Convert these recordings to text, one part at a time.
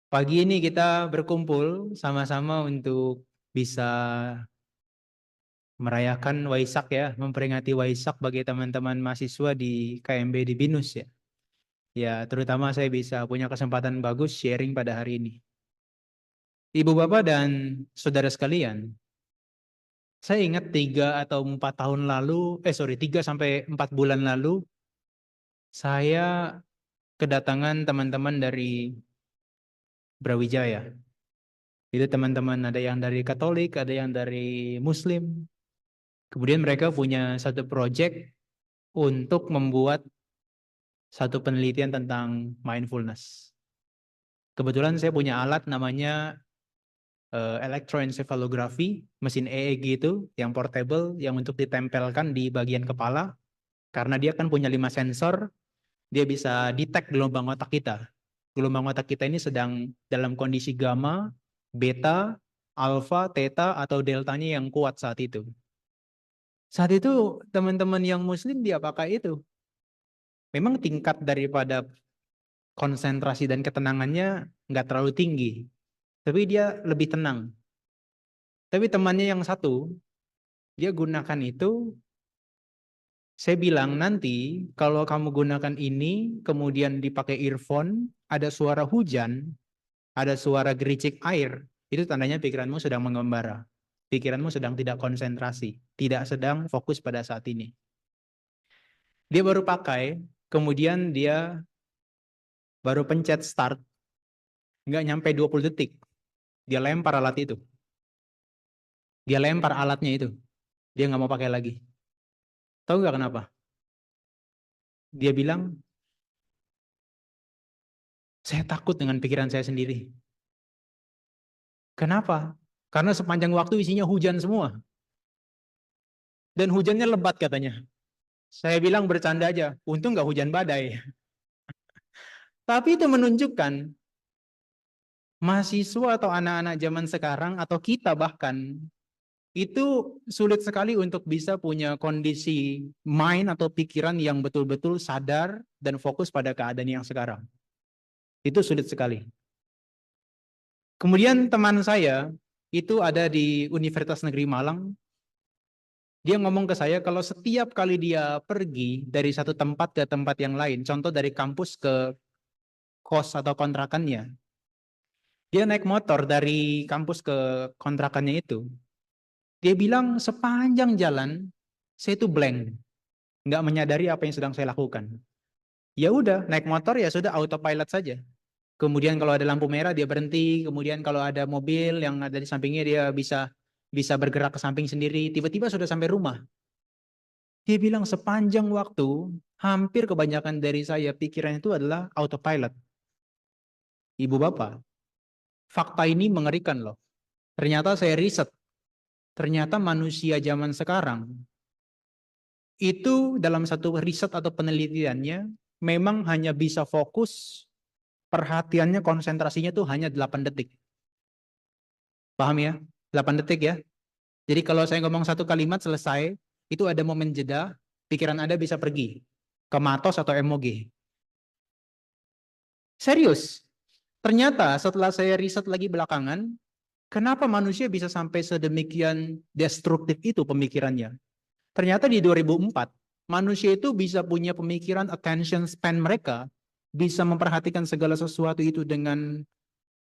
Pagi ini kita berkumpul sama-sama untuk bisa merayakan Waisak ya, memperingati Waisak bagi teman-teman mahasiswa di KMB di BINUS ya. Ya, terutama saya bisa punya kesempatan bagus sharing pada hari ini. Ibu bapak dan saudara sekalian, saya ingat 3 atau 4 tahun lalu, 3 sampai 4 bulan lalu, saya kedatangan teman-teman dari Brawijaya. Itu teman-teman ada yang dari Katolik, ada yang dari Muslim. Kemudian mereka punya satu project untuk membuat satu penelitian tentang mindfulness. Kebetulan saya punya alat namanya electroencephalography, mesin EEG itu yang portable, yang untuk ditempelkan di bagian kepala. Karena dia kan punya 5 sensor, dia bisa detect gelombang otak kita. Gelombang otak kita ini sedang dalam kondisi gamma, beta, alpha, theta, atau deltanya yang kuat saat itu. Saat itu teman-teman yang muslim dia pakai itu. Memang tingkat daripada konsentrasi dan ketenangannya nggak terlalu tinggi, tapi dia lebih tenang. Tapi temannya yang satu, dia gunakan itu, saya bilang nanti kalau kamu gunakan ini, kemudian dipakai earphone, ada suara hujan, ada suara gericik air, itu tandanya pikiranmu sedang mengembara. Pikiranmu sedang tidak konsentrasi, tidak sedang fokus pada saat ini. Dia baru pakai, kemudian dia baru pencet start, nggak nyampe 20 detik, dia lempar alat itu. Dia lempar alatnya itu. Dia nggak mau pakai lagi. Tahu nggak kenapa? Dia bilang, saya takut dengan pikiran saya sendiri. Kenapa? Karena sepanjang waktu isinya hujan semua. Dan hujannya lebat katanya. Saya bilang bercanda aja, untung nggak hujan badai. Tapi itu menunjukkan mahasiswa atau anak-anak zaman sekarang atau kita bahkan itu sulit sekali untuk bisa punya kondisi mind atau pikiran yang betul-betul sadar dan fokus pada keadaan yang sekarang. Itu sulit sekali. Kemudian teman saya itu ada di Universitas Negeri Malang. Dia ngomong ke saya kalau setiap kali dia pergi dari satu tempat ke tempat yang lain, contoh dari kampus ke kos atau kontrakannya, dia naik motor dari kampus ke kontrakannya itu. Dia bilang sepanjang jalan saya itu blank, nggak menyadari apa yang sedang saya lakukan. Ya udah, naik motor ya sudah autopilot saja. Kemudian kalau ada lampu merah dia berhenti, kemudian kalau ada mobil yang ada di sampingnya dia bisa bisa bergerak ke samping sendiri, tiba-tiba sudah sampai rumah. Dia bilang sepanjang waktu, hampir kebanyakan dari saya pikiran itu adalah autopilot. Ibu bapak, fakta ini mengerikan loh. Ternyata saya riset, ternyata manusia zaman sekarang itu dalam satu riset atau penelitiannya memang hanya bisa fokus, perhatiannya konsentrasinya tuh hanya 8 detik. Paham ya? 8 detik ya. Jadi kalau saya ngomong satu kalimat selesai, itu ada momen jeda, pikiran Anda bisa pergi ke Matos atau MOG. Serius. Ternyata setelah saya riset lagi belakangan, kenapa manusia bisa sampai sedemikian destruktif itu pemikirannya? Ternyata di 2004, manusia itu bisa punya pemikiran attention span mereka, bisa memperhatikan segala sesuatu itu dengan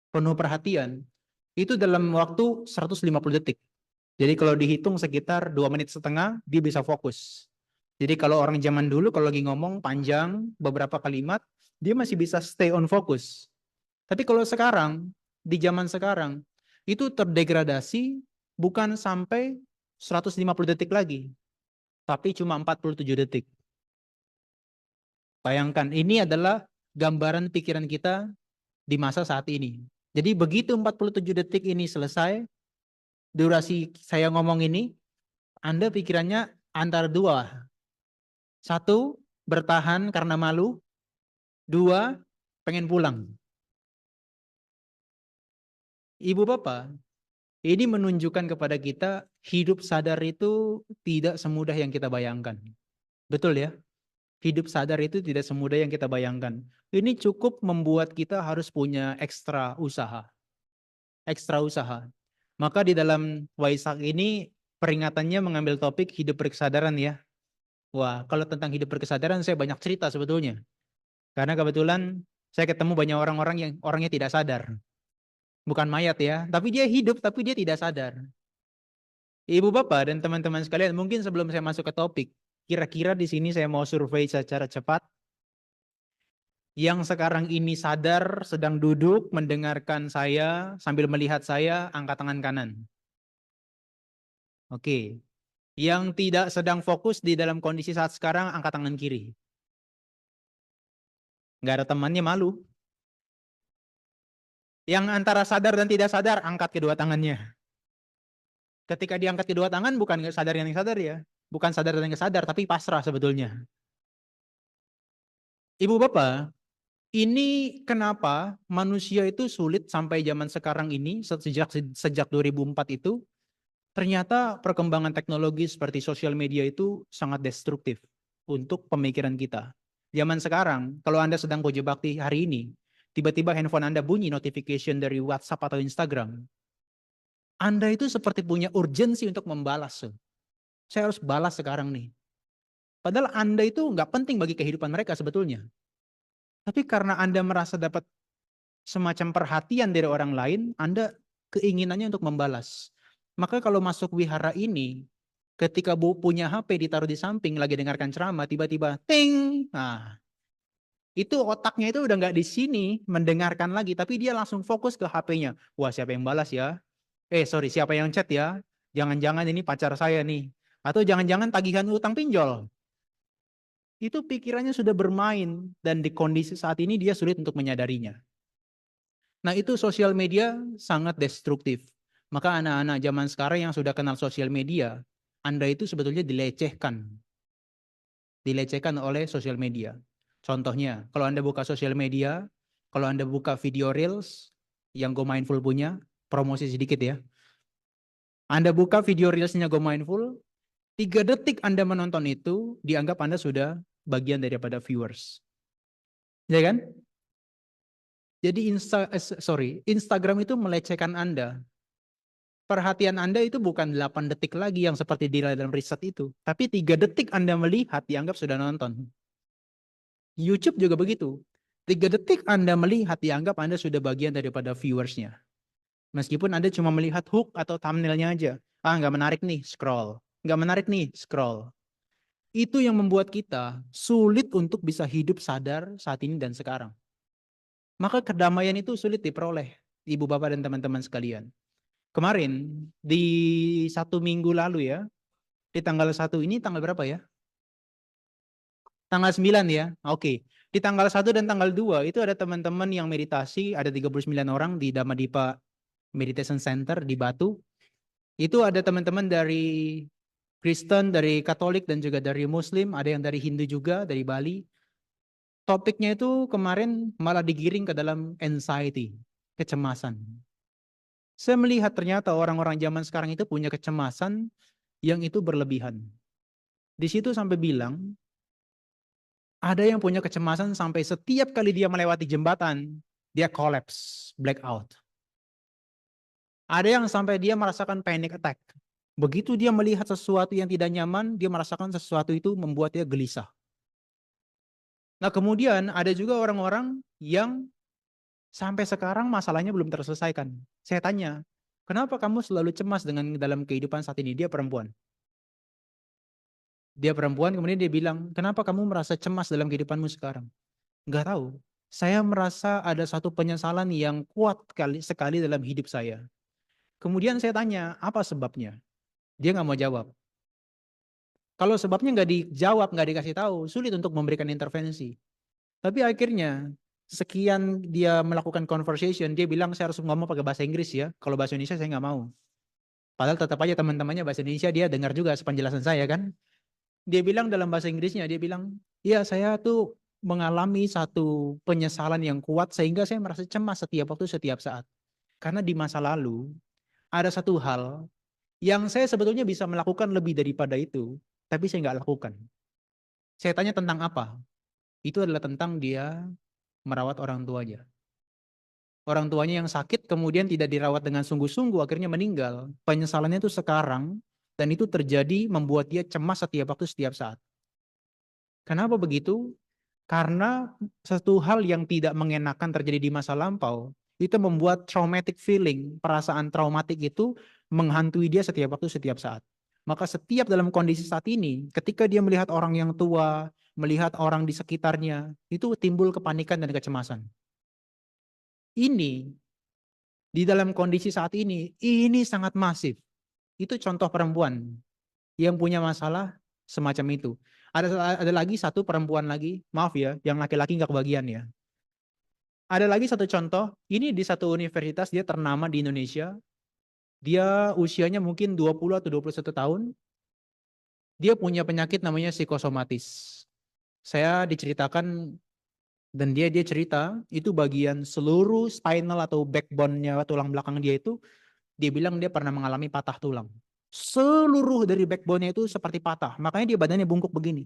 penuh perhatian, itu dalam waktu 150 detik. Jadi kalau dihitung sekitar 2 menit setengah, dia bisa fokus. Jadi kalau orang zaman dulu kalau lagi ngomong panjang beberapa kalimat, dia masih bisa stay on focus. Tapi kalau sekarang, di zaman sekarang, itu terdegradasi bukan sampai 150 detik lagi, tapi cuma 47 detik. Bayangkan, ini adalah gambaran pikiran kita di masa saat ini. Jadi begitu 47 detik ini selesai, durasi saya ngomong ini, Anda pikirannya antara dua. Satu, bertahan karena malu. Dua, pengen pulang. Ibu bapak, ini menunjukkan kepada kita hidup sadar itu tidak semudah yang kita bayangkan. Betul ya? Hidup sadar itu tidak semudah yang kita bayangkan. Ini cukup membuat kita harus punya ekstra usaha. Ekstra usaha. Maka di dalam Waisak ini peringatannya mengambil topik hidup berkesadaran ya. Wah, kalau tentang hidup berkesadaran saya banyak cerita sebetulnya. Karena kebetulan saya ketemu banyak orang-orang yang orangnya tidak sadar. Bukan mayat ya, tapi dia hidup tapi dia tidak sadar. Ibu bapak dan teman-teman sekalian, mungkin sebelum saya masuk ke topik, kira-kira di sini saya mau survei secara cepat. Yang sekarang ini sadar, sedang duduk, mendengarkan saya, sambil melihat saya, angkat tangan kanan. Oke. Yang tidak sedang fokus di dalam kondisi saat sekarang, angkat tangan kiri. Nggak ada temannya, malu. Yang antara sadar dan tidak sadar, angkat kedua tangannya. Ketika diangkat kedua tangan, bukan sadar yang sadar ya. Bukan sadar dan yang sadar, tapi pasrah sebetulnya. Ibu bapak, ini kenapa manusia itu sulit sampai zaman sekarang ini, sejak 2004 itu, ternyata perkembangan teknologi seperti sosial media itu sangat destruktif untuk pemikiran kita. Zaman sekarang, kalau Anda sedang puja bakti hari ini, tiba-tiba handphone Anda bunyi notification dari WhatsApp atau Instagram, Anda itu seperti punya urgensi untuk membalas. Saya harus balas sekarang nih. Padahal Anda itu nggak penting bagi kehidupan mereka sebetulnya. Tapi karena Anda merasa dapat semacam perhatian dari orang lain, Anda keinginannya untuk membalas. Maka kalau masuk wihara ini, ketika punya HP ditaruh di samping, lagi dengarkan ceramah, tiba-tiba ting. Nah, itu otaknya itu udah nggak di sini mendengarkan lagi, tapi dia langsung fokus ke HP-nya. Wah, siapa yang balas ya? Sorry, siapa yang chat ya? Jangan-jangan ini pacar saya nih. Atau jangan-jangan tagihan utang pinjol. Itu pikirannya sudah bermain dan di kondisi saat ini dia sulit untuk menyadarinya. Nah, itu sosial media sangat destruktif. Maka anak-anak zaman sekarang yang sudah kenal sosial media, Anda itu sebetulnya dilecehkan. Dilecehkan oleh sosial media. Contohnya, kalau Anda buka sosial media, kalau Anda buka video reels yang Go Mindful punya, promosi sedikit ya. Anda buka video reelsnya Go Mindful, 3 detik Anda menonton itu, dianggap Anda sudah bagian daripada viewers. Ya kan? Jadi Instagram itu melecehkan Anda. Perhatian Anda itu bukan 8 detik lagi yang seperti di dalam riset itu. Tapi 3 detik Anda melihat dianggap sudah nonton. YouTube juga begitu. 3 detik Anda melihat dianggap Anda sudah bagian daripada viewersnya. Meskipun Anda cuma melihat hook atau thumbnailnya aja. Ah, nggak menarik nih, scroll. Nggak menarik nih, scroll. Itu yang membuat kita sulit untuk bisa hidup sadar saat ini dan sekarang. Maka kedamaian itu sulit diperoleh, ibu bapak dan teman-teman sekalian. Kemarin, di 1 minggu lalu ya, di tanggal 1 ini, tanggal berapa ya? Tanggal 9 ya, oke. Di tanggal 1 dan tanggal 2 itu ada teman-teman yang meditasi, ada 39 orang di Dhammadippa Meditation Center di Batu. Itu ada teman-teman dari Kristen, dari Katolik, dan juga dari Muslim, ada yang dari Hindu juga, dari Bali. Topiknya itu kemarin malah digiring ke dalam anxiety, kecemasan. Saya melihat ternyata orang-orang zaman sekarang itu punya kecemasan yang itu berlebihan. Di situ sampai bilang, ada yang punya kecemasan sampai setiap kali dia melewati jembatan, dia collapse, blackout. Ada yang sampai dia merasakan panic attack. Begitu dia melihat sesuatu yang tidak nyaman, dia merasakan sesuatu itu membuat dia gelisah. Nah, kemudian ada juga orang-orang yang sampai sekarang masalahnya belum terselesaikan. Saya tanya, kenapa kamu selalu cemas dengan dalam kehidupan saat ini? Dia perempuan. Dia perempuan, kemudian dia bilang, kenapa kamu merasa cemas dalam kehidupanmu sekarang? Enggak tahu. Saya merasa ada satu penyesalan yang kuat sekali dalam hidup saya. Kemudian saya tanya, apa sebabnya? Dia nggak mau jawab. Kalau sebabnya nggak dijawab, nggak dikasih tahu, sulit untuk memberikan intervensi. Tapi akhirnya, sekian dia melakukan conversation, dia bilang saya harus ngomong pakai bahasa Inggris ya. Kalau bahasa Indonesia saya nggak mau. Padahal tetap aja teman-temannya bahasa Indonesia, dia dengar juga penjelasan saya kan. Dia bilang dalam bahasa Inggrisnya, dia bilang, iya saya tuh mengalami satu penyesalan yang kuat sehingga saya merasa cemas setiap waktu, setiap saat. Karena di masa lalu, ada satu hal yang saya sebetulnya bisa melakukan lebih daripada itu, tapi saya nggak lakukan. Saya tanya tentang apa? Itu adalah tentang dia merawat orang tuanya. Orang tuanya yang sakit kemudian tidak dirawat dengan sungguh-sungguh akhirnya meninggal. Penyesalannya itu sekarang dan itu terjadi membuat dia cemas setiap waktu setiap saat. Kenapa begitu? Karena satu hal yang tidak mengenakan terjadi di masa lampau itu membuat traumatic feeling, perasaan traumatik itu menghantui dia setiap waktu setiap saat. Maka setiap dalam kondisi saat ini, ketika dia melihat orang yang tua, melihat orang di sekitarnya, itu timbul kepanikan dan kecemasan. Ini di dalam kondisi saat ini sangat masif. Itu contoh perempuan yang punya masalah semacam itu. Ada lagi satu perempuan lagi, maaf ya, yang laki-laki nggak kebagian ya. Ada lagi satu contoh, ini di satu universitas dia ternama di Indonesia. Dia usianya mungkin 20 atau 21 tahun. Dia punya penyakit namanya psikosomatis. Saya diceritakan dan dia cerita itu bagian seluruh spinal atau backbone-nya tulang belakang dia itu dia bilang dia pernah mengalami patah tulang. Seluruh dari backbone-nya itu seperti patah. Makanya dia badannya bungkuk begini.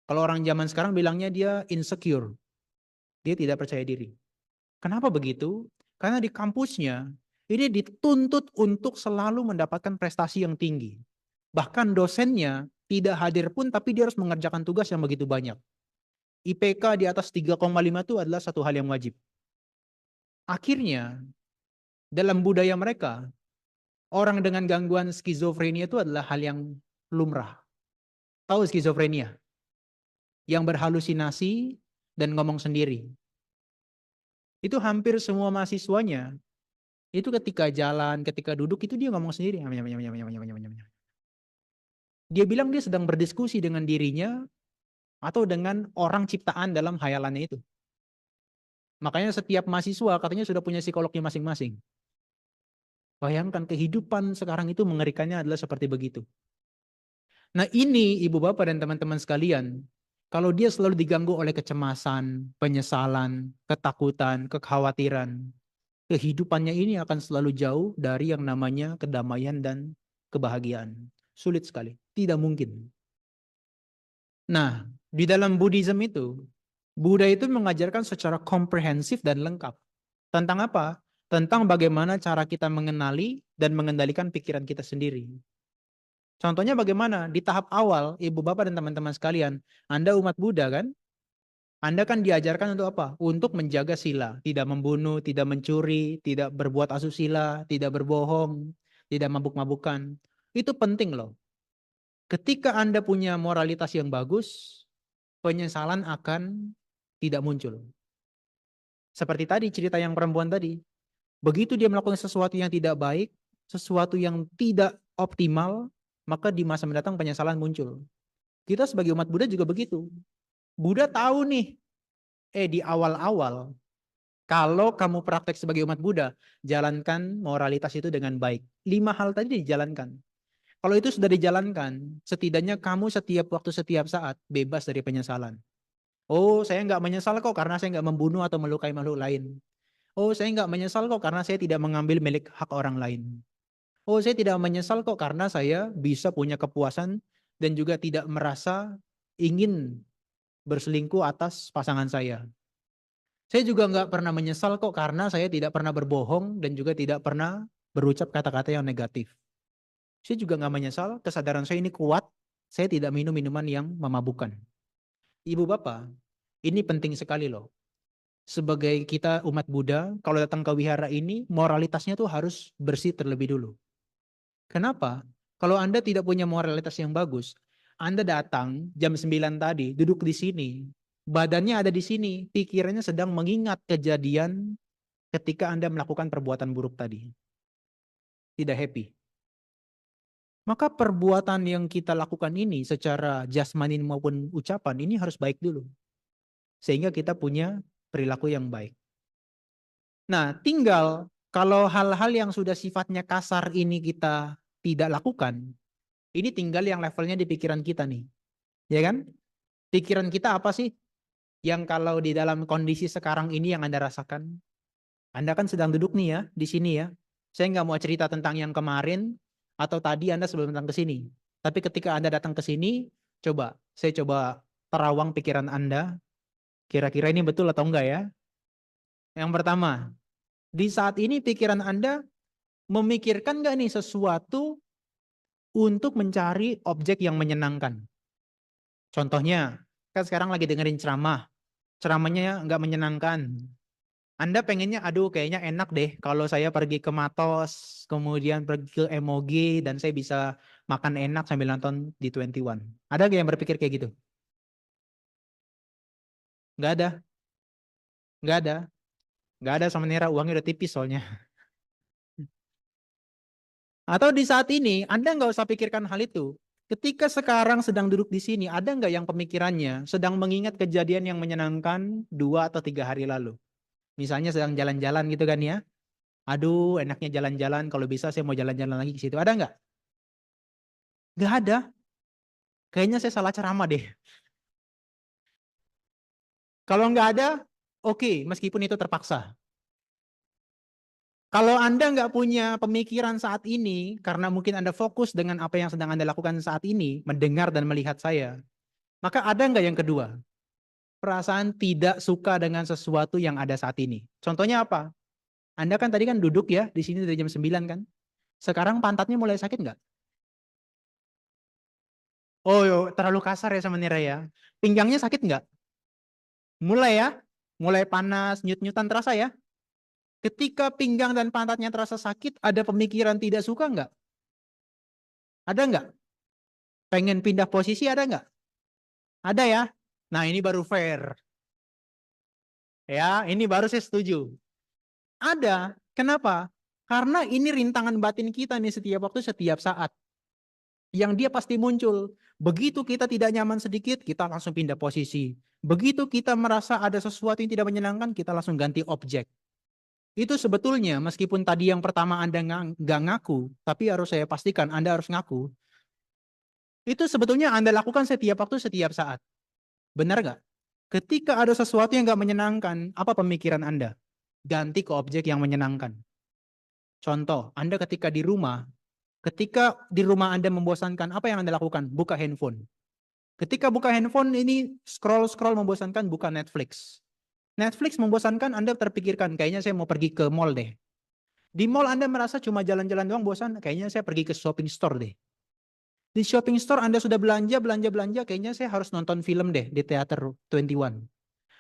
Kalau orang zaman sekarang bilangnya dia insecure. Dia tidak percaya diri. Kenapa begitu? Karena di kampusnya ini dituntut untuk selalu mendapatkan prestasi yang tinggi. Bahkan dosennya tidak hadir pun tapi dia harus mengerjakan tugas yang begitu banyak. IPK di atas 3,5 itu adalah satu hal yang wajib. Akhirnya dalam budaya mereka, orang dengan gangguan skizofrenia itu adalah hal yang lumrah. Tahu skizofrenia? Yang berhalusinasi dan ngomong sendiri. Itu hampir semua mahasiswanya itu ketika jalan, ketika duduk itu dia ngomong sendiri. Dia bilang dia sedang berdiskusi dengan dirinya atau dengan orang ciptaan dalam hayalannya itu. Makanya setiap mahasiswa katanya sudah punya psikolognya masing-masing. Bayangkan kehidupan sekarang itu mengerikannya adalah seperti begitu. Nah ini ibu bapak dan teman-teman sekalian, kalau dia selalu diganggu oleh kecemasan, penyesalan, ketakutan, kekhawatiran, kehidupannya ini akan selalu jauh dari yang namanya kedamaian dan kebahagiaan. Sulit sekali, tidak mungkin. Nah, di dalam Buddhism itu, Buddha itu mengajarkan secara komprehensif dan lengkap. Tentang apa? Tentang bagaimana cara kita mengenali dan mengendalikan pikiran kita sendiri. Contohnya bagaimana? Di tahap awal, ibu bapak dan teman-teman sekalian, Anda umat Buddha kan? Anda kan diajarkan untuk apa? Untuk menjaga sila. Tidak membunuh, tidak mencuri, tidak berbuat asusila, tidak berbohong, tidak mabuk-mabukan. Itu penting loh. Ketika Anda punya moralitas yang bagus, penyesalan akan tidak muncul. Seperti tadi cerita yang perempuan tadi. Begitu dia melakukan sesuatu yang tidak baik, sesuatu yang tidak optimal, maka di masa mendatang penyesalan muncul. Kita sebagai umat Buddha juga begitu. Buddha tahu nih, di awal-awal, kalau kamu praktek sebagai umat Buddha, jalankan moralitas itu dengan baik. 5 hal tadi dijalankan. Kalau itu sudah dijalankan, setidaknya kamu setiap waktu, setiap saat bebas dari penyesalan. Oh, saya nggak menyesal kok karena saya nggak membunuh atau melukai makhluk lain. Oh, saya nggak menyesal kok karena saya tidak mengambil milik hak orang lain. Oh, saya tidak menyesal kok karena saya bisa punya kepuasan dan juga tidak merasa ingin berselingkuh atas pasangan saya. Saya juga nggak pernah menyesal kok karena saya tidak pernah berbohong dan juga tidak pernah berucap kata-kata yang negatif. Saya juga nggak menyesal, kesadaran saya ini kuat, saya tidak minum minuman yang memabukkan. Ibu bapak, ini penting sekali loh. Sebagai kita umat Buddha, kalau datang ke wihara ini, moralitasnya tuh harus bersih terlebih dulu. Kenapa? Kalau Anda tidak punya moralitas yang bagus, Anda datang jam 9 tadi, duduk di sini, badannya ada di sini, pikirannya sedang mengingat kejadian ketika Anda melakukan perbuatan buruk tadi. Tidak happy. Maka perbuatan yang kita lakukan ini secara jasmani maupun ucapan ini harus baik dulu. Sehingga kita punya perilaku yang baik. Nah, tinggal kalau hal-hal yang sudah sifatnya kasar ini kita tidak lakukan, ini tinggal yang levelnya di pikiran kita nih. Ya kan? Pikiran kita apa sih? Yang kalau di dalam kondisi sekarang ini yang Anda rasakan? Anda kan sedang duduk nih ya, di sini ya. Saya nggak mau cerita tentang yang kemarin atau tadi Anda sebelum datang ke sini. Tapi ketika Anda datang ke sini, Saya coba terawang pikiran Anda. Kira-kira ini betul atau enggak ya? Yang pertama, di saat ini pikiran Anda memikirkan nggak nih sesuatu untuk mencari objek yang menyenangkan? Contohnya, kan sekarang lagi dengerin ceramah. Ceramahnya nggak menyenangkan. Anda pengennya, aduh kayaknya enak deh kalau saya pergi ke Matos, kemudian pergi ke Emogi, dan saya bisa makan enak sambil nonton di 21. Ada nggak yang berpikir kayak gitu? Nggak ada, nggak ada, nggak ada sama Nera, uangnya udah tipis soalnya. Atau di saat ini, Anda nggak usah pikirkan hal itu. Ketika sekarang sedang duduk di sini, ada nggak yang pemikirannya sedang mengingat kejadian yang menyenangkan 2 atau 3 hari lalu? Misalnya sedang jalan-jalan gitu kan ya. Aduh, enaknya jalan-jalan. Kalau bisa saya mau jalan-jalan lagi ke situ. Ada nggak? Nggak ada. Kayaknya saya salah ceramah deh. Kalau nggak ada, oke, meskipun itu terpaksa. Kalau Anda nggak punya pemikiran saat ini, karena mungkin Anda fokus dengan apa yang sedang Anda lakukan saat ini, mendengar dan melihat saya, maka ada nggak yang kedua? Perasaan tidak suka dengan sesuatu yang ada saat ini. Contohnya apa? Anda kan tadi kan duduk ya, di sini dari jam 9 kan? Sekarang pantatnya mulai sakit nggak? Oh, terlalu kasar ya sama Nira ya. Pinggangnya sakit nggak? Mulai ya? Mulai panas, nyut-nyutan terasa ya? Ketika pinggang dan pantatnya terasa sakit, ada pemikiran tidak suka nggak? Ada nggak? Pengen pindah posisi ada nggak? Ada ya? Nah ini baru fair. Ya, ini baru saya setuju. Ada. Kenapa? Karena ini rintangan batin kita nih setiap waktu, setiap saat. Yang dia pasti muncul. Begitu kita tidak nyaman sedikit, kita langsung pindah posisi. Begitu kita merasa ada sesuatu yang tidak menyenangkan, kita langsung ganti objek. Itu sebetulnya meskipun tadi yang pertama Anda nggak ngaku, tapi harus saya pastikan Anda harus ngaku. Itu sebetulnya Anda lakukan setiap waktu, setiap saat. Benar nggak? Ketika ada sesuatu yang nggak menyenangkan, apa pemikiran Anda? Ganti ke objek yang menyenangkan. Contoh, Anda ketika di rumah Anda membosankan, apa yang Anda lakukan? Buka handphone. Ketika buka handphone ini scroll-scroll membosankan, buka Netflix. Netflix membosankan, Anda terpikirkan, kayaknya saya mau pergi ke mall deh. Di mall Anda merasa cuma jalan-jalan doang bosan, kayaknya saya pergi ke shopping store deh. Di shopping store Anda sudah belanja, kayaknya saya harus nonton film deh di teater 21.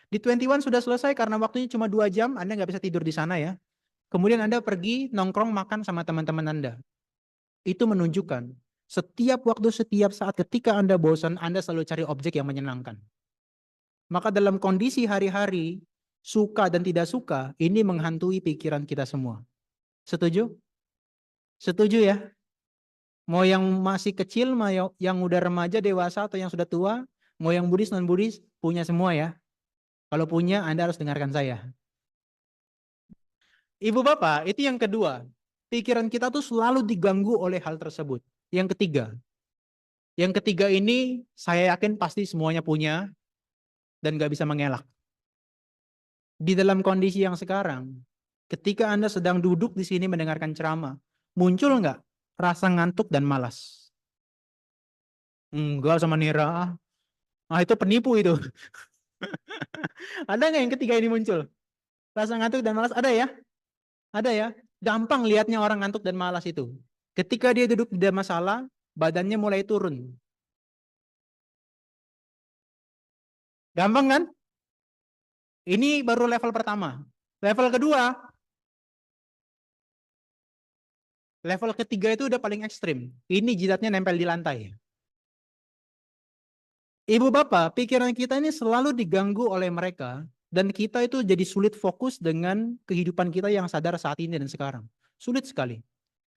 Di 21 sudah selesai karena waktunya cuma 2 jam, Anda nggak bisa tidur di sana ya. Kemudian Anda pergi nongkrong makan sama teman-teman Anda. Itu menunjukkan setiap waktu, setiap saat ketika Anda bosan, Anda selalu cari objek yang menyenangkan. Maka dalam kondisi hari-hari, suka dan tidak suka, ini menghantui pikiran kita semua. Setuju? Setuju ya? Mau yang masih kecil, mau yang udah remaja, dewasa, atau yang sudah tua, mau yang Buddhis, non-Buddhis, punya semua ya. Kalau punya, Anda harus dengarkan saya. Ibu bapak, itu yang kedua. Pikiran kita tuh selalu diganggu oleh hal tersebut. Yang ketiga ini saya yakin pasti semuanya punya dan nggak bisa mengelak. Di dalam kondisi yang sekarang, ketika Anda sedang duduk di sini mendengarkan ceramah, muncul nggak rasa ngantuk dan malas? Enggak sama Nira. Ah itu penipu itu. Ada nggak yang ketiga ini muncul? Rasa ngantuk dan malas ada ya? Ada ya? Gampang lihatnya orang ngantuk dan malas itu. Ketika dia duduk di dalam masalah, badannya mulai turun. Gampang kan? Ini baru level pertama. Level kedua, level ketiga itu udah paling ekstrim. Ini jidatnya nempel di lantai. Ibu bapak, pikiran kita ini selalu diganggu oleh mereka dan kita itu jadi sulit fokus dengan kehidupan kita yang sadar saat ini dan sekarang. Sulit sekali.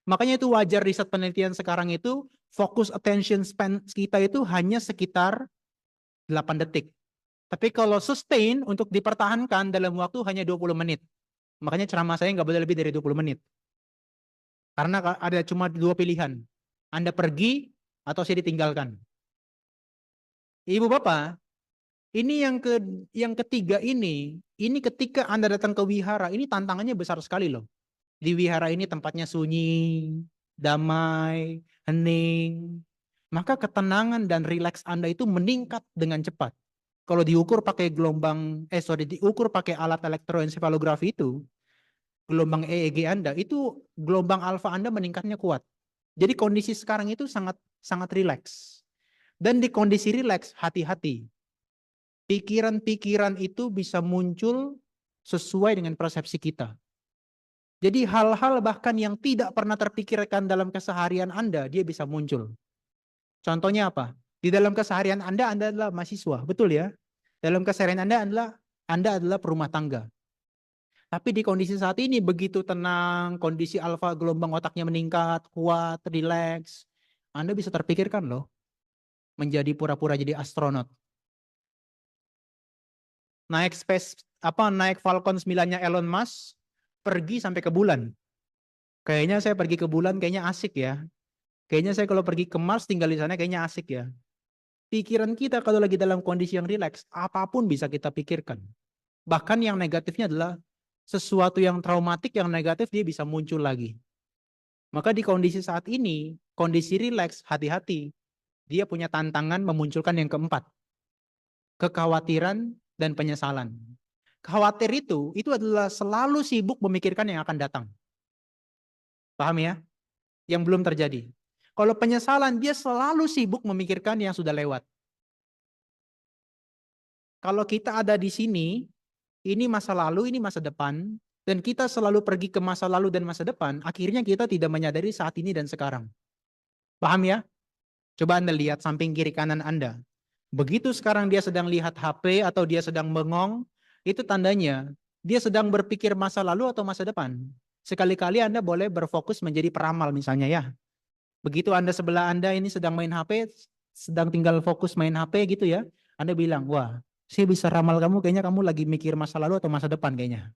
Makanya itu wajar riset penelitian sekarang itu fokus attention span kita itu hanya sekitar 8 detik. Tapi kalau sustain untuk dipertahankan dalam waktu hanya 20 menit. Makanya ceramah saya nggak boleh lebih dari 20 menit. Karena ada cuma 2 pilihan. Anda pergi atau saya ditinggalkan. Ibu bapak, ini yang ketiga ini ketika Anda datang ke wihara, ini tantangannya besar sekali loh. Di wihara ini tempatnya sunyi, damai, hening. maka ketenangan dan rileks Anda itu meningkat dengan cepat. Kalau diukur pakai diukur pakai alat elektroensefalografi itu, gelombang EEG Anda itu gelombang alfa Anda meningkatnya kuat. Jadi kondisi sekarang itu sangat sangat rileks. Dan di kondisi rileks, hati-hati. Pikiran-pikiran itu bisa muncul sesuai dengan persepsi kita. Jadi hal-hal bahkan yang tidak pernah terpikirkan dalam keseharian Anda, dia bisa muncul. Contohnya apa? Di dalam keseharian Anda adalah mahasiswa, betul ya? Dalam keseharian Anda adalah perumah tangga. Tapi di kondisi saat ini begitu tenang, kondisi alfa gelombang otaknya meningkat, kuat, rileks, Anda bisa terpikirkan loh menjadi pura-pura jadi astronot. Naik Falcon 9-nya Elon Musk, pergi sampai ke bulan. Kayaknya saya pergi ke bulan kayaknya asik ya. Kayaknya saya kalau pergi ke Mars tinggal di sana kayaknya asik ya. Pikiran kita kalau lagi dalam kondisi yang rileks, apapun bisa kita pikirkan. Bahkan yang negatifnya adalah sesuatu yang traumatik, yang negatif dia bisa muncul lagi. Maka di kondisi saat ini, kondisi rileks, hati-hati. Dia punya tantangan memunculkan yang keempat. Kekhawatiran dan penyesalan. Khawatir itu adalah selalu sibuk memikirkan yang akan datang. Paham ya? Yang belum terjadi. Kalau penyesalan, dia selalu sibuk memikirkan yang sudah lewat. Kalau kita ada di sini, ini masa lalu, ini masa depan, dan kita selalu pergi ke masa lalu dan masa depan, akhirnya kita tidak menyadari saat ini dan sekarang. Paham ya? Coba Anda lihat samping kiri kanan Anda. Begitu sekarang dia sedang lihat HP atau dia sedang bengong, itu tandanya dia sedang berpikir masa lalu atau masa depan. Sekali-kali Anda boleh berfokus menjadi peramal misalnya ya. Begitu Anda sebelah Anda ini sedang main HP, sedang tinggal fokus main HP gitu ya, Anda bilang, wah, saya bisa ramal kamu, kayaknya kamu lagi mikir masa lalu atau masa depan kayaknya.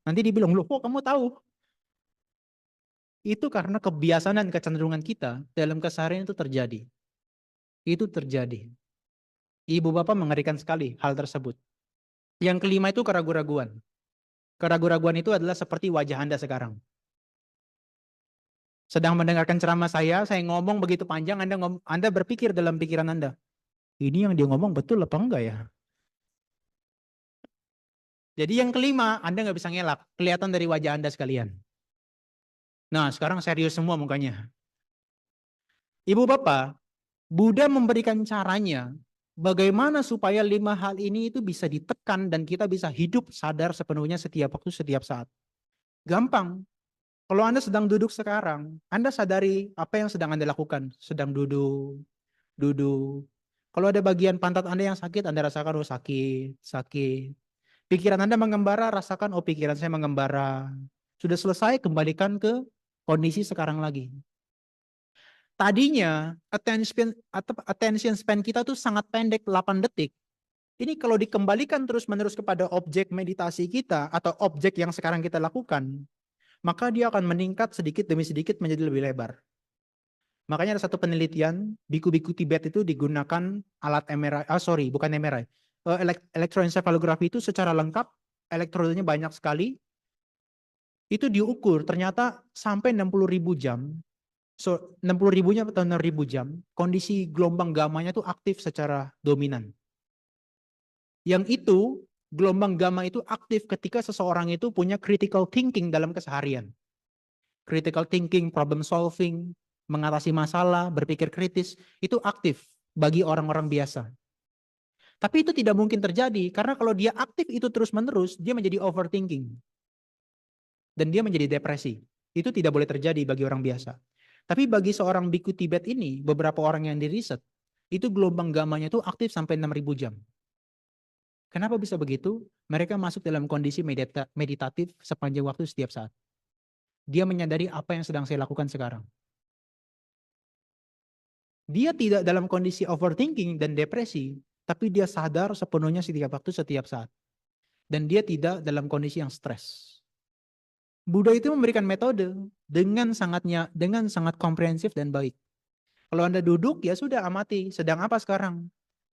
Nanti dibilang, loh kok kamu tahu? Itu karena kebiasaan dan kecenderungan kita dalam keseharian itu terjadi. Itu terjadi. Ibu bapak mengerikan sekali hal tersebut. Yang kelima itu keraguan-raguan. Keraguan-raguan itu adalah seperti wajah Anda sekarang. Sedang mendengarkan ceramah saya ngomong begitu panjang, Anda berpikir dalam pikiran Anda, ini yang dia ngomong betul apa enggak ya? Jadi yang kelima, Anda nggak bisa ngelak, kelihatan dari wajah Anda sekalian. Nah, sekarang serius semua mukanya. Ibu bapak, Buddha memberikan caranya bagaimana supaya 5 hal ini itu bisa ditekan dan kita bisa hidup sadar sepenuhnya setiap waktu, setiap saat. Gampang. Kalau Anda sedang duduk sekarang, Anda sadari apa yang sedang Anda lakukan. Sedang duduk, duduk. Kalau ada bagian pantat Anda yang sakit, Anda rasakan, oh sakit, sakit. Pikiran Anda mengembara, rasakan, oh pikiran saya mengembara. Sudah selesai, kembalikan ke kondisi sekarang lagi. Tadinya, attention span kita tuh sangat pendek, 8 detik. Ini kalau dikembalikan terus-menerus kepada objek meditasi kita, atau objek yang sekarang kita lakukan, maka dia akan meningkat sedikit demi sedikit menjadi lebih lebar. Makanya ada satu penelitian, biku-biku Tibet itu digunakan alat MRI, bukan MRI, elektroencephalografi itu secara lengkap, elektrodenya banyak sekali, itu diukur ternyata sampai 60.000 jam, 60.000-nya atau 6.000 jam, kondisi gelombang gamanya itu aktif secara dominan. Yang itu, gelombang gamma itu aktif ketika seseorang itu punya critical thinking dalam keseharian. Critical thinking, problem solving, mengatasi masalah, berpikir kritis, itu aktif bagi orang-orang biasa. Tapi itu tidak mungkin terjadi, karena kalau dia aktif itu terus-menerus, dia menjadi overthinking. Dan dia menjadi depresi. Itu tidak boleh terjadi bagi orang biasa. Tapi bagi seorang biku Tibet ini, beberapa orang yang diriset, itu gelombang gamanya itu aktif sampai 6.000 jam. Kenapa bisa begitu? Mereka masuk dalam kondisi meditatif sepanjang waktu setiap saat. Dia menyadari apa yang sedang saya lakukan sekarang. Dia tidak dalam kondisi overthinking dan depresi, tapi dia sadar sepenuhnya setiap waktu, setiap saat. Dan dia tidak dalam kondisi yang stres. Buddha itu memberikan metode dengan sangat komprehensif dan baik. Kalau Anda duduk, ya sudah amati. Sedang apa sekarang?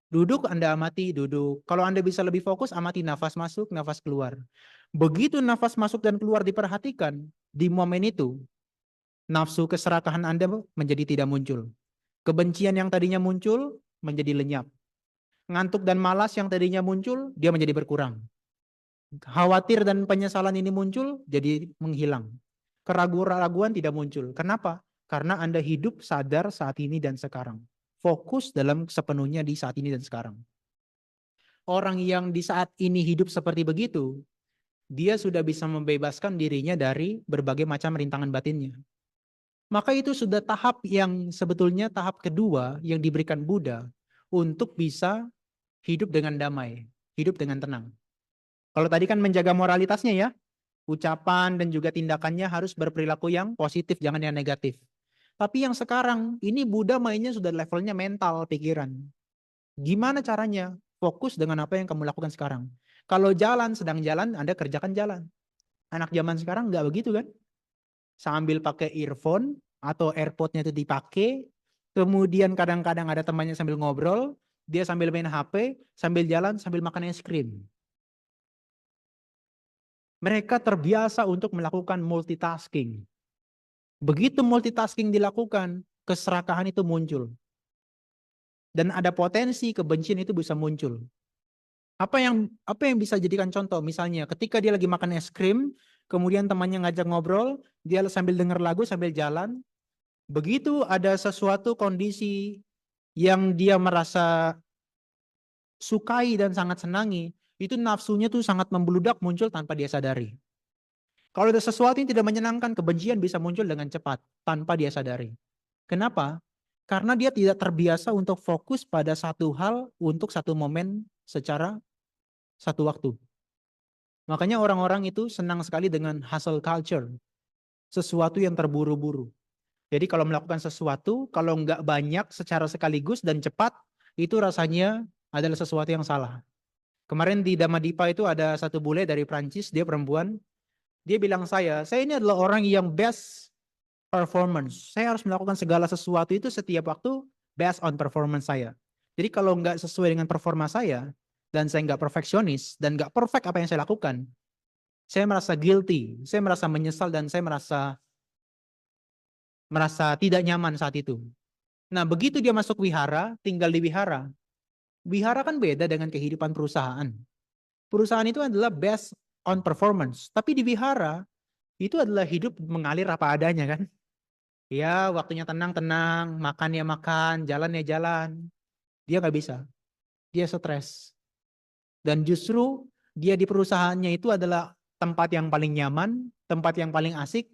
Duduk, Anda amati, duduk. Kalau Anda bisa lebih fokus, amati nafas masuk, nafas keluar. Begitu nafas masuk dan keluar diperhatikan, di momen itu, nafsu keserakahan Anda menjadi tidak muncul. Kebencian yang tadinya muncul menjadi lenyap. Ngantuk dan malas yang tadinya muncul, dia menjadi berkurang. Khawatir dan penyesalan ini muncul, jadi menghilang. Keraguan-keraguan tidak muncul. Kenapa? Karena Anda hidup sadar saat ini dan sekarang. Fokus dalam sepenuhnya di saat ini dan sekarang. Orang yang di saat ini hidup seperti begitu, dia sudah bisa membebaskan dirinya dari berbagai macam rintangan batinnya. Maka itu sudah tahap yang sebetulnya tahap kedua yang diberikan Buddha untuk bisa hidup dengan damai, hidup dengan tenang. Kalau tadi kan menjaga moralitasnya ya, ucapan dan juga tindakannya harus berperilaku yang positif, jangan yang negatif. Tapi yang sekarang, ini Buddha mainnya sudah levelnya mental, pikiran. Gimana caranya? Fokus dengan apa yang kamu lakukan sekarang. Kalau jalan, sedang jalan, Anda kerjakan jalan. Anak zaman sekarang nggak begitu kan? Sambil pakai earphone atau AirPod-nya itu dipakai, kemudian kadang-kadang ada temannya sambil ngobrol, dia sambil main HP, sambil jalan, sambil makan es krim. Mereka terbiasa untuk melakukan multitasking. Begitu multitasking dilakukan, keserakahan itu muncul. Dan ada potensi kebencian itu bisa muncul. Apa yang bisa jadikan contoh? Misalnya ketika dia lagi makan es krim, kemudian temannya ngajak ngobrol, dia sambil dengar lagu sambil jalan. Begitu ada sesuatu kondisi yang dia merasa sukai dan sangat senangi, itu nafsunya tuh sangat membeludak muncul tanpa dia sadari. Kalau ada sesuatu yang tidak menyenangkan, kebencian bisa muncul dengan cepat tanpa dia sadari. Kenapa? Karena dia tidak terbiasa untuk fokus pada satu hal untuk satu momen secara satu waktu. Makanya orang-orang itu senang sekali dengan hustle culture. Sesuatu yang terburu-buru. Jadi kalau melakukan sesuatu, kalau nggak banyak secara sekaligus dan cepat, itu rasanya adalah sesuatu yang salah. Kemarin di Dhamadipa itu ada satu bule dari Prancis, dia perempuan. Dia bilang saya ini adalah orang yang best performance. Saya harus melakukan segala sesuatu itu setiap waktu based on performance saya. Jadi kalau nggak sesuai dengan performa saya, dan saya nggak perfeksionis, dan nggak perfect apa yang saya lakukan, saya merasa guilty, saya merasa menyesal, dan saya merasa tidak nyaman saat itu. Nah, begitu dia masuk wihara, tinggal di wihara. Wihara kan beda dengan kehidupan perusahaan. Perusahaan itu adalah based on performance. Tapi di wihara, itu adalah hidup mengalir apa adanya kan. Ya, waktunya tenang-tenang, makan ya makan, jalan ya jalan. Dia nggak bisa. Dia stres. Dan justru dia di perusahaannya itu adalah tempat yang paling nyaman, tempat yang paling asik.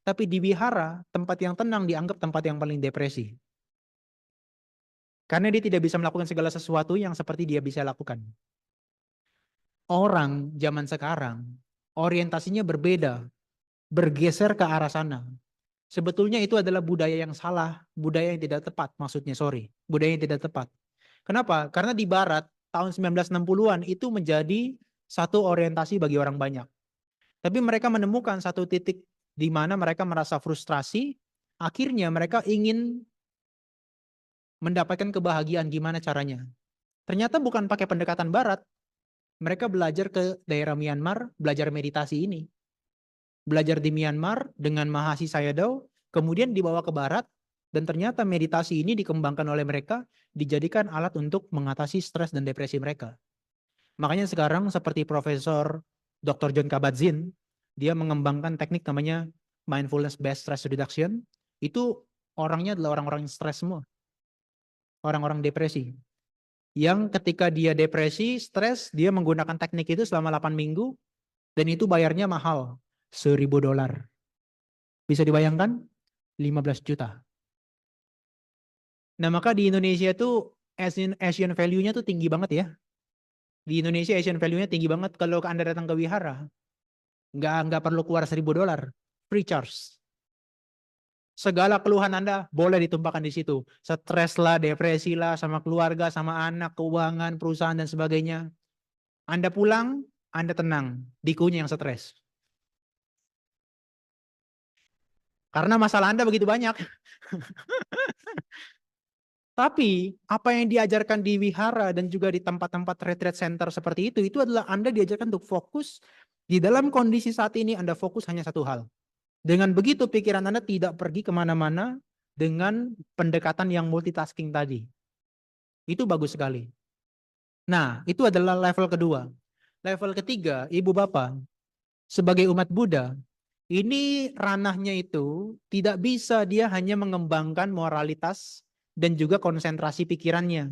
Tapi di wihara, tempat yang tenang dianggap tempat yang paling depresi. Karena dia tidak bisa melakukan segala sesuatu yang seperti dia bisa lakukan. Orang zaman sekarang, orientasinya berbeda, bergeser ke arah sana. Sebetulnya itu adalah budaya yang salah, budaya yang tidak tepat maksudnya, budaya yang tidak tepat. Kenapa? Karena di barat, tahun 1960-an itu menjadi satu orientasi bagi orang banyak. Tapi mereka menemukan satu titik di mana mereka merasa frustrasi, akhirnya mereka ingin mendapatkan kebahagiaan gimana caranya. Ternyata bukan pakai pendekatan barat. Mereka belajar ke daerah Myanmar, belajar meditasi ini. Belajar di Myanmar dengan Mahasi Sayadaw, kemudian dibawa ke barat, dan ternyata meditasi ini dikembangkan oleh mereka, dijadikan alat untuk mengatasi stres dan depresi mereka. Makanya sekarang seperti Profesor Dr. John Kabat-Zinn, dia mengembangkan teknik namanya Mindfulness Based Stress Reduction, itu orangnya adalah orang-orang yang stres semua. Orang-orang depresi. Yang ketika dia depresi, stres, dia menggunakan teknik itu selama 8 minggu, dan itu bayarnya mahal, $1.000. Bisa dibayangkan? 15 juta. Nah, maka di Indonesia tuh Asian value-nya tuh tinggi banget ya. Di Indonesia Asian value-nya tinggi banget. Kalau Anda datang ke wihara, nggak perlu keluar $1.000, free charge. Segala keluhan Anda boleh ditumpahkan di situ. Stres lah, depresi lah, sama keluarga, sama anak, keuangan, perusahaan, dan sebagainya. Anda pulang, Anda tenang. Dikunya yang stres. Karena masalah Anda begitu banyak. Tapi apa yang diajarkan di wihara dan juga di tempat-tempat retreat center seperti itu adalah Anda diajarkan untuk fokus. Di dalam kondisi saat ini Anda fokus hanya satu hal. Dengan begitu pikiran Anda tidak pergi kemana-mana dengan pendekatan yang multitasking tadi. Itu bagus sekali. Nah, itu adalah level kedua. Level ketiga, ibu bapak, sebagai umat Buddha, ini ranahnya itu tidak bisa dia hanya mengembangkan moralitas dan juga konsentrasi pikirannya.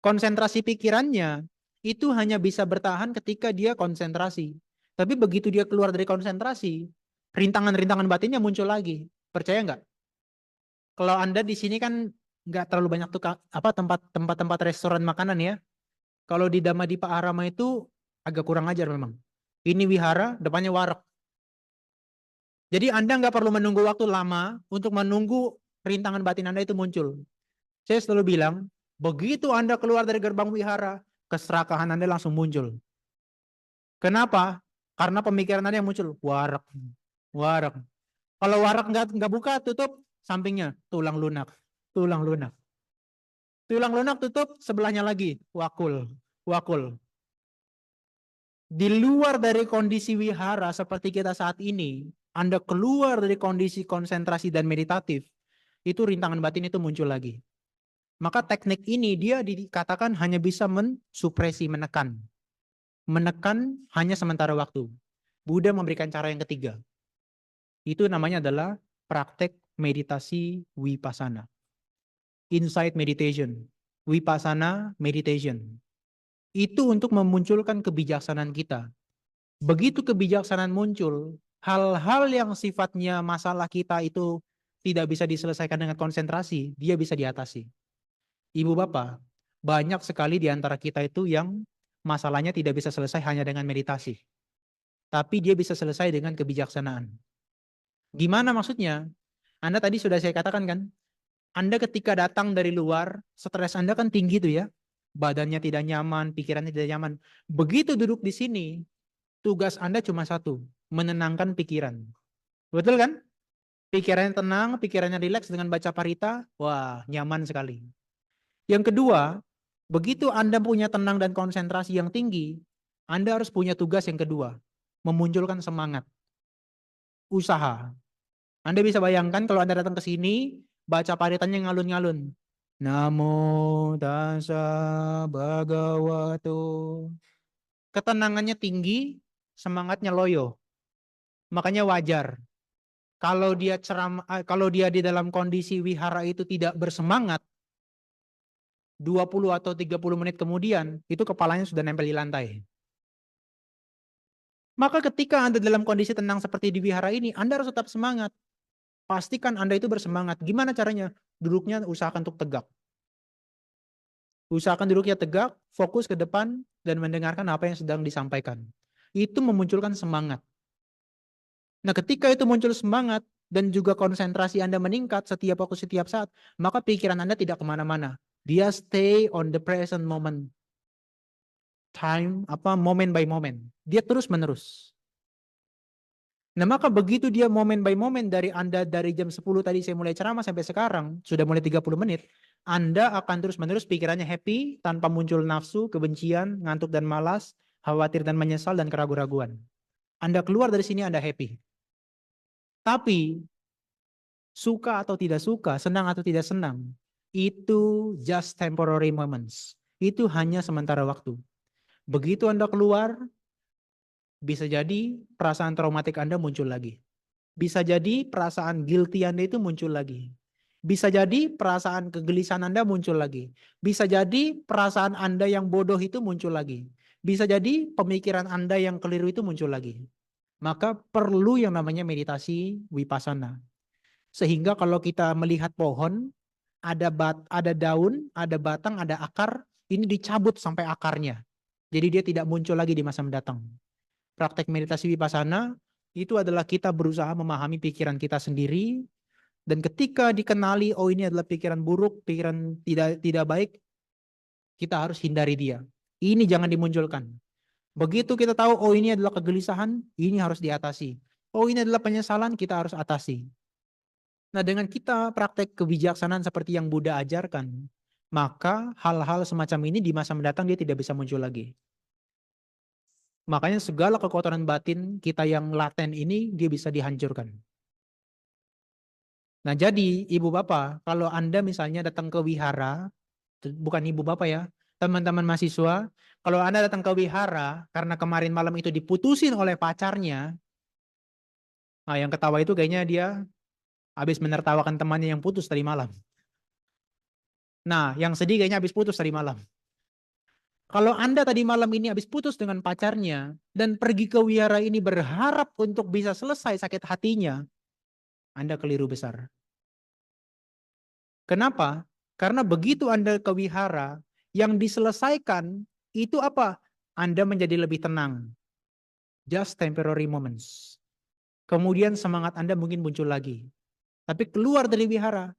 Konsentrasi pikirannya itu hanya bisa bertahan ketika dia konsentrasi. Tapi begitu dia keluar dari konsentrasi, rintangan-rintangan batinnya muncul lagi. Percaya nggak? Kalau Anda di sini kan nggak terlalu banyak tuh tempat-tempat restoran makanan ya. Kalau di Dhammadippa Arama itu agak kurang ajar memang. Ini wihara, depannya wareg. Jadi Anda nggak perlu menunggu waktu lama untuk menunggu rintangan batin Anda itu muncul. Saya selalu bilang, begitu Anda keluar dari gerbang wihara, keserakahan Anda langsung muncul. Kenapa? Karena pemikiran Anda yang muncul, wareg, wareg. Kalau wareg nggak buka, tutup sampingnya, tulang lunak, tulang lunak. Tulang lunak tutup, sebelahnya lagi, wakul, wakul. Di luar dari kondisi wihara seperti kita saat ini, Anda keluar dari kondisi konsentrasi dan meditatif, itu rintangan batin itu muncul lagi. Maka teknik ini dia dikatakan hanya bisa mensupresi, menekan. Menekan hanya sementara waktu. Buddha memberikan cara yang ketiga. Itu namanya adalah praktek meditasi vipassana. Insight meditation. Vipassana meditation. Itu untuk memunculkan kebijaksanaan kita. Begitu kebijaksanaan muncul, hal-hal yang sifatnya masalah kita itu tidak bisa diselesaikan dengan konsentrasi, dia bisa diatasi. Ibu bapak, banyak sekali di antara kita itu yang masalahnya tidak bisa selesai hanya dengan meditasi. Tapi dia bisa selesai dengan kebijaksanaan. Gimana maksudnya? Anda tadi sudah saya katakan kan, Anda ketika datang dari luar, stres Anda kan tinggi tuh ya. Badannya tidak nyaman, pikirannya tidak nyaman. Begitu duduk di sini, tugas Anda cuma satu, menenangkan pikiran. Betul kan? Pikirannya tenang, pikirannya rileks dengan baca parita, wah nyaman sekali. Yang kedua, begitu Anda punya tenang dan konsentrasi yang tinggi, Anda harus punya tugas yang kedua, memunculkan semangat, usaha. Anda bisa bayangkan kalau Anda datang ke sini, baca paritanya ngalun-ngalun. Namo tassa bhagavato. Ketenangannya tinggi, semangatnya loyo. Makanya wajar. Kalau dia di dalam kondisi wihara itu tidak bersemangat, 20 atau 30 menit kemudian, itu kepalanya sudah nempel di lantai. Maka ketika Anda dalam kondisi tenang seperti di wihara ini, Anda harus tetap semangat. Pastikan Anda itu bersemangat. Gimana caranya? Duduknya usahakan untuk tegak. Usahakan duduknya tegak, fokus ke depan, dan mendengarkan apa yang sedang disampaikan. Itu memunculkan semangat. Nah, ketika itu muncul semangat, dan juga konsentrasi Anda meningkat setiap waktu, setiap saat, maka pikiran Anda tidak kemana-mana. Dia stay on the present moment. Moment by moment. Dia terus menerus. Nah, maka begitu dia moment by moment dari Anda dari jam 10 tadi saya mulai ceramah sampai sekarang, sudah mulai 30 menit, Anda akan terus menerus pikirannya happy tanpa muncul nafsu, kebencian, ngantuk dan malas, khawatir dan menyesal dan keraguan-raguan. Anda keluar dari sini Anda happy. Tapi suka atau tidak suka, senang atau tidak senang, itu just temporary moments. Itu hanya sementara waktu. Begitu Anda keluar, bisa jadi perasaan traumatik Anda muncul lagi. Bisa jadi perasaan guilty Anda itu muncul lagi. Bisa jadi perasaan kegelisahan Anda muncul lagi. Bisa jadi perasaan Anda yang bodoh itu muncul lagi. Bisa jadi pemikiran Anda yang keliru itu muncul lagi. Maka perlu yang namanya meditasi vipassana. Sehingga kalau kita melihat pohon, ada daun, ada batang, ada akar, ini dicabut sampai akarnya. Jadi dia tidak muncul lagi di masa mendatang. Praktek meditasi vipassana itu adalah kita berusaha memahami pikiran kita sendiri, dan ketika dikenali, oh ini adalah pikiran buruk, pikiran tidak baik, kita harus hindari dia. Ini jangan dimunculkan. Begitu kita tahu, oh ini adalah kegelisahan, ini harus diatasi. Oh ini adalah penyesalan, kita harus atasi. Nah, dengan kita praktek kebijaksanaan seperti yang Buddha ajarkan, maka hal-hal semacam ini di masa mendatang dia tidak bisa muncul lagi. Makanya segala kekotoran batin kita yang laten ini dia bisa dihancurkan. Nah, jadi ibu bapak, kalau Anda misalnya datang ke wihara, bukan ibu bapak ya, teman-teman mahasiswa, kalau Anda datang ke wihara karena kemarin malam itu diputusin oleh pacarnya, nah yang ketawa itu kayaknya dia habis menertawakan temannya yang putus tadi malam. Nah, yang sedih kayaknya habis putus tadi malam. Kalau Anda tadi malam ini habis putus dengan pacarnya dan pergi ke wihara ini berharap untuk bisa selesai sakit hatinya, Anda keliru besar. Kenapa? Karena begitu Anda ke wihara, yang diselesaikan itu apa? Anda menjadi lebih tenang. Just temporary moments. Kemudian semangat Anda mungkin muncul lagi. Tapi keluar dari wihara,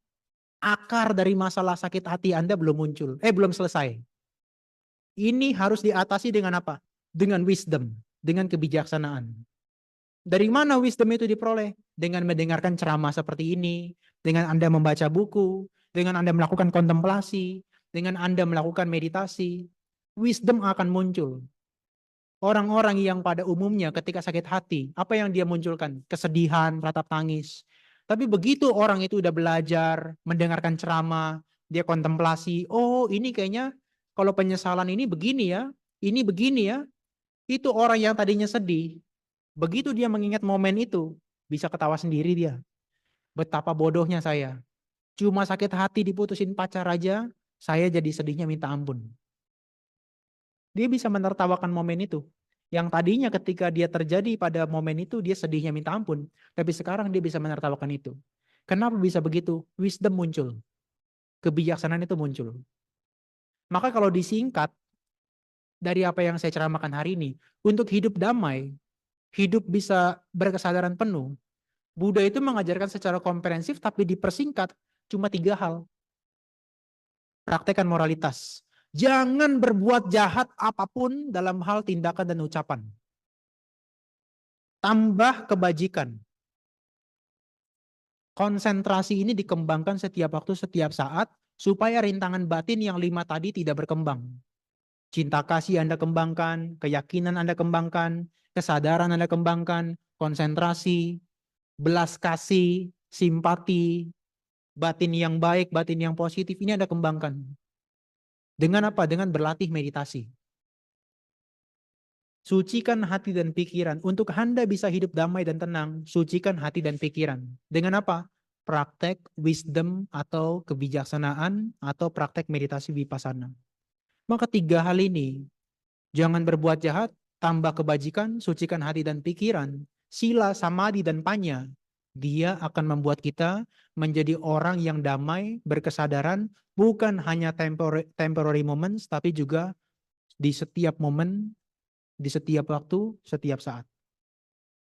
akar dari masalah sakit hati Anda belum muncul. Belum selesai. Ini harus diatasi dengan apa? Dengan wisdom, dengan kebijaksanaan. Dari mana wisdom itu diperoleh? Dengan mendengarkan ceramah seperti ini, dengan Anda membaca buku, dengan Anda melakukan kontemplasi, dengan Anda melakukan meditasi, wisdom akan muncul. Orang-orang yang pada umumnya ketika sakit hati, apa yang dia munculkan? Kesedihan, ratap tangis. Tapi begitu orang itu udah belajar, mendengarkan ceramah, dia kontemplasi, oh ini kayaknya kalau penyesalan ini begini ya, itu orang yang tadinya sedih, begitu dia mengingat momen itu, bisa ketawa sendiri dia. Betapa bodohnya saya. Cuma sakit hati diputusin pacar aja, saya jadi sedihnya minta ampun. Dia bisa menertawakan momen itu. Yang tadinya ketika dia terjadi pada momen itu, dia sedihnya minta ampun. Tapi sekarang dia bisa menertawakan itu. Kenapa bisa begitu? Wisdom muncul. Kebijaksanaan itu muncul. Maka kalau disingkat dari apa yang saya ceramahkan hari ini, untuk hidup damai, hidup bisa berkesadaran penuh, Buddha itu mengajarkan secara komprehensif tapi dipersingkat cuma 3 hal. Praktekkan moralitas. Jangan berbuat jahat apapun dalam hal tindakan dan ucapan. Tambah kebajikan. Konsentrasi ini dikembangkan setiap waktu, setiap saat, supaya rintangan batin yang 5 tadi tidak berkembang. Cinta kasih Anda kembangkan, keyakinan Anda kembangkan, kesadaran Anda kembangkan, konsentrasi, belas kasih, simpati, batin yang baik, batin yang positif, ini Anda kembangkan. Dengan apa? Dengan berlatih meditasi. Sucikan hati dan pikiran. Untuk Anda bisa hidup damai dan tenang, sucikan hati dan pikiran. Dengan apa? Praktek wisdom atau kebijaksanaan atau praktek meditasi vipassana. Maka 3 hal ini, jangan berbuat jahat, tambah kebajikan, sucikan hati dan pikiran, sila, samadhi, dan panya, dia akan membuat kita menjadi orang yang damai, berkesadaran, bukan hanya temporary moments, tapi juga di setiap momen, di setiap waktu, setiap saat.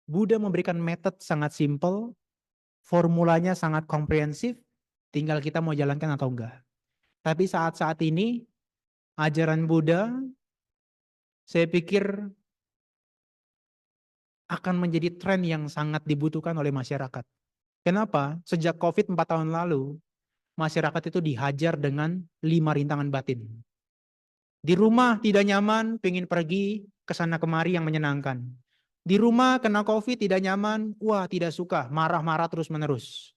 Buddha memberikan metode sangat simple, formulanya sangat komprehensif, tinggal kita mau jalankan atau enggak. Tapi saat-saat ini, ajaran Buddha, saya pikir akan menjadi tren yang sangat dibutuhkan oleh masyarakat. Kenapa? Sejak COVID 4 tahun lalu, masyarakat itu dihajar dengan 5 rintangan batin. Di rumah tidak nyaman, pengen pergi ke sana kemari yang menyenangkan. Di rumah kena COVID tidak nyaman, wah tidak suka, marah-marah terus-menerus.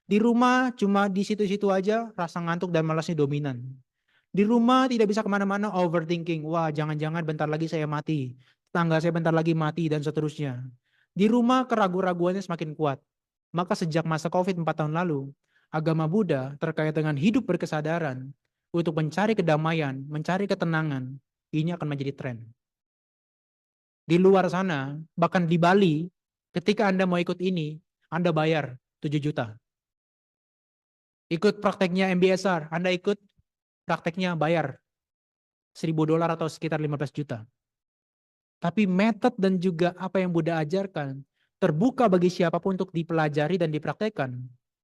Di rumah cuma di situ-situ aja, rasa ngantuk dan malasnya dominan. Di rumah tidak bisa kemana-mana, overthinking, wah jangan-jangan bentar lagi saya mati, tetangga saya bentar lagi mati, dan seterusnya. Di rumah keraguan-raguannya semakin kuat. Maka sejak masa COVID 4 tahun lalu, agama Buddha terkait dengan hidup berkesadaran, untuk mencari kedamaian, mencari ketenangan, ini akan menjadi tren. Di luar sana, bahkan di Bali, ketika Anda mau ikut ini, Anda bayar 7 juta. Ikut prakteknya MBSR, Anda ikut prakteknya bayar $1.000 atau sekitar 15 juta. Tapi metode dan juga apa yang Buddha ajarkan, terbuka bagi siapapun untuk dipelajari dan dipraktekkan.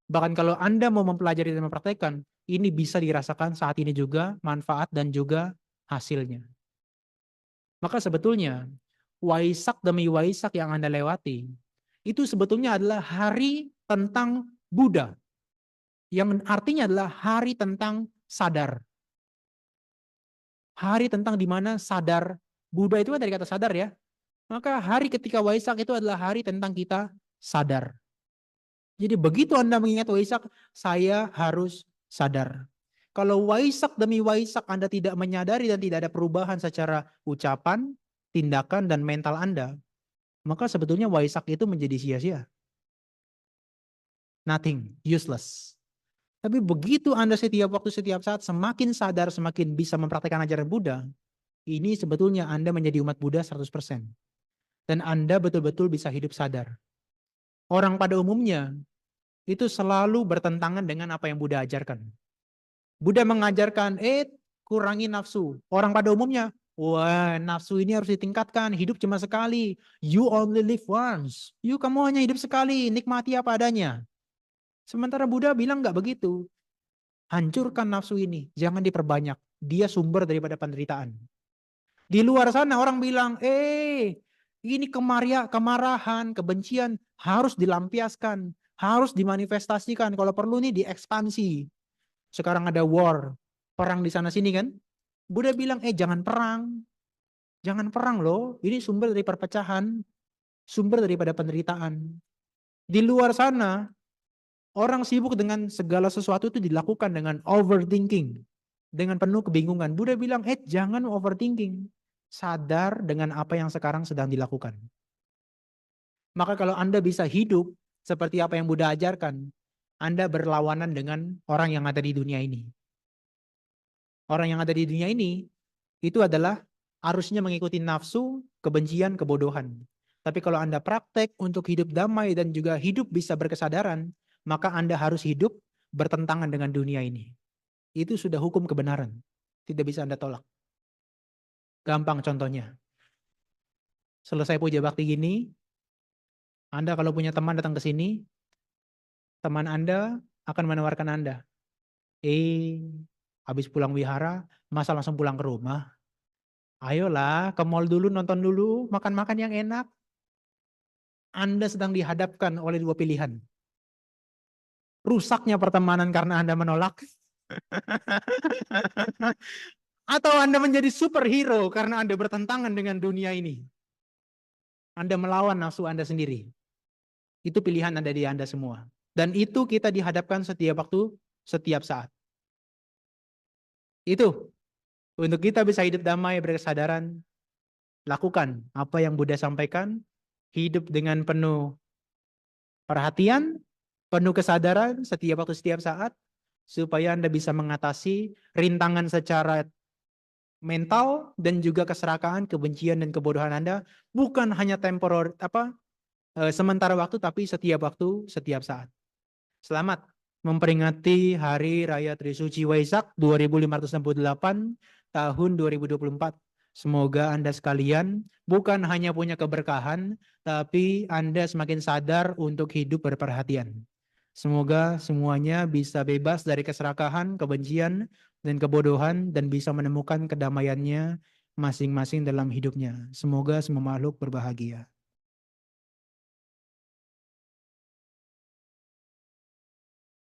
Bahkan kalau Anda mau mempelajari dan mempraktekkan, ini bisa dirasakan saat ini juga manfaat dan juga hasilnya. Maka sebetulnya Waisak demi Waisak yang Anda lewati, itu sebetulnya adalah hari tentang Buddha. Yang artinya adalah hari tentang sadar. Hari tentang di mana sadar. Buddha itu kan dari kata sadar ya. Maka hari ketika Waisak itu adalah hari tentang kita sadar. Jadi begitu Anda mengingat Waisak, saya harus sadar. Kalau Waisak demi Waisak Anda tidak menyadari dan tidak ada perubahan secara ucapan, tindakan, dan mental Anda, maka sebetulnya Waisak itu menjadi sia-sia. Nothing, useless. Tapi begitu Anda setiap waktu, setiap saat semakin sadar, semakin bisa mempraktikkan ajaran Buddha, ini sebetulnya Anda menjadi umat Buddha 100%. Dan Anda betul-betul bisa hidup sadar. Orang pada umumnya itu selalu bertentangan dengan apa yang Buddha ajarkan. Buddha mengajarkan, kurangi nafsu. Orang pada umumnya, wah nafsu ini harus ditingkatkan, hidup cuma sekali. You only live once. Kamu hanya hidup sekali, nikmati apa adanya. Sementara Buddha bilang nggak begitu. Hancurkan nafsu ini, jangan diperbanyak. Dia sumber daripada penderitaan. Di luar sana orang bilang, ini kemarahan, kebencian harus dilampiaskan, harus dimanifestasikan. Kalau perlu nih diekspansi. Sekarang ada war, perang di sana sini kan. Buddha bilang, jangan perang. Jangan perang loh, ini sumber dari perpecahan, sumber daripada penderitaan. Di luar sana, orang sibuk dengan segala sesuatu itu dilakukan dengan overthinking, dengan penuh kebingungan. Buddha bilang, jangan overthinking. Sadar dengan apa yang sekarang sedang dilakukan. Maka kalau Anda bisa hidup seperti apa yang Buddha ajarkan, Anda berlawanan dengan orang yang ada di dunia ini. Orang yang ada di dunia ini, itu adalah arusnya mengikuti nafsu, kebencian, kebodohan. Tapi kalau Anda praktek untuk hidup damai dan juga hidup bisa berkesadaran, maka Anda harus hidup bertentangan dengan dunia ini. Itu sudah hukum kebenaran. Tidak bisa Anda tolak. Gampang contohnya. Selesai puja bakti gini, Anda kalau punya teman datang ke sini, teman Anda akan menawarkan Anda, habis pulang wihara, masa langsung pulang ke rumah? Ayolah, ke mall dulu, nonton dulu, makan-makan yang enak. Anda sedang dihadapkan oleh dua pilihan. Rusaknya pertemanan karena Anda menolak. Atau Anda menjadi superhero karena Anda bertentangan dengan dunia ini. Anda melawan nafsu Anda sendiri. Itu pilihan ada di Anda semua. Dan itu kita dihadapkan setiap waktu, setiap saat. Itu. Untuk kita bisa hidup damai, berkesadaran, lakukan apa yang Buddha sampaikan, hidup dengan penuh perhatian, penuh kesadaran setiap waktu, setiap saat, supaya Anda bisa mengatasi rintangan secara mental dan juga keserakahan, kebencian dan kebodohan Anda, bukan hanya sementara waktu, tapi setiap waktu, setiap saat. Selamat memperingati Hari Raya Trisuci Waisak 2568 tahun 2024. Semoga Anda sekalian bukan hanya punya keberkahan, tapi Anda semakin sadar untuk hidup berperhatian. Semoga semuanya bisa bebas dari keserakahan, kebencian, dan kebodohan, dan bisa menemukan kedamaiannya masing-masing dalam hidupnya. Semoga semua makhluk berbahagia.